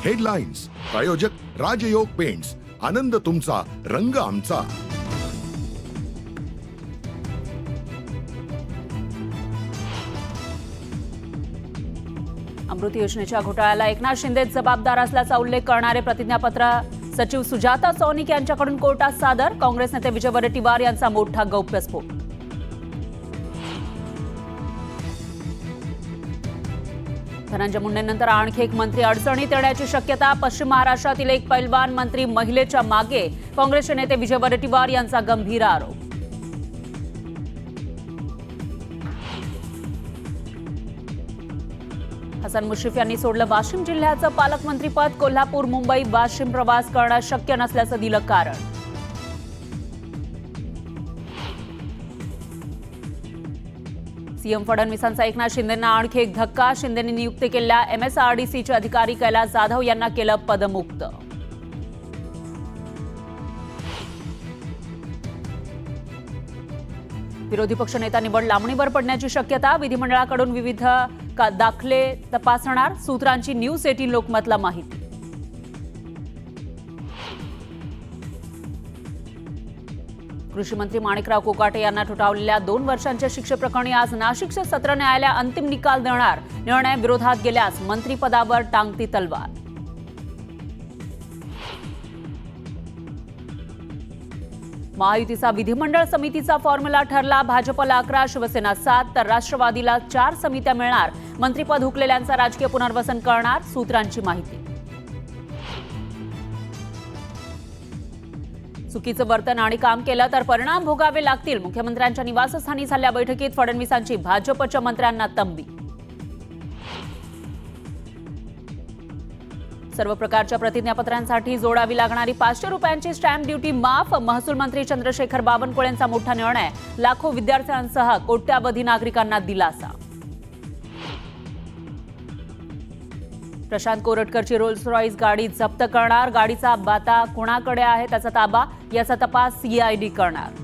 Headlines प्रायोजक राजयोग paints, आनंद तुमचा, रंग आमचा. अमृत योजनेच्या घोटाळ्याला एकनाथ शिंदे जबाबदार असल्याचा उल्लेख करणारे प्रतिज्ञापत्र सचिव सुजाता सौनिक यांच्याकडून कोर्टात सादर. काँग्रेस नेते विजय वडेट्टीवार यांचा मोठा गौप्यस्फोट. धनंजय मुंडेंनंतर आणखी एक मंत्री अडचणीत येण्याची शक्यता. पश्चिम महाराष्ट्रातील एक पैलवान मंत्री महिलेच्या मागे. काँग्रेसचे नेते विजय वडेट्टीवार यांचा गंभीर आरोप. हसन मुश्रीफ यांनी सोडलं वाशिम जिल्ह्याचं पालकमंत्रीपद. कोल्हापूर, मुंबई, वाशिम प्रवास करणं शक्य नसल्याचं दिलं कारण. सीएम फडणवीसांचा एकनाथ शिंदेंना आणखी एक धक्का. शिंदेंनी नियुक्त केलेल्या MSRDCचे अधिकारी कैलास जाधव यांना केलं पदमुक्त. विरोधी पक्षनेता निवड लांबणीवर पडण्याची शक्यता. विधिमंडळाकडून विविध दाखले तपासणार. सूत्रांची न्यूज 18 लोकमतला माहिती. कृषी मंत्री माणिकराव कोकाटे यांना ठोठावलेल्या 2 वर्षांच्या शिक्षेप्रकरणी आज नाशिकचे सत्र न्यायालय अंतिम निकाल देणार. निर्णय विरोधात गेल्यास मंत्रिपदावर टांगती तलवार. महायुतीचा विधिमंडळ समितीचा फॉर्म्युला ठरला. भाजपला 11, शिवसेना 7 तर राष्ट्रवादीला 4 समित्या मिळणार. मंत्रिपद हुकलेल्यांचा राजकीय पुनर्वसन करणार. सूत्रांची माहिती. चुकीचं वर्तन आणि काम केलं तर परिणाम भोगावे लागतील. मुख्यमंत्र्यांच्या निवासस्थानी झालेल्या बैठकीत फडणवीसांची भाजपच्या मंत्र्यांना तंबी. सर्व प्रकारच्या प्रतिज्ञापत्रांसाठी जोडावी लागणारी 500 रुपयांची स्टॅम्प ड्युटी माफ. महसूल मंत्री चंद्रशेखर बावनकुळेंचा मोठा निर्णय. लाखो विद्यार्थ्यांसह कोट्यावधी नागरिकांना दिलासा. प्रशांत कोरटकरची रोल्स रॉइस गाडी जप्त करणार. गाडीचा बाता कुणाकडे आहे त्याचा ताबा याचा तपास CID करणार.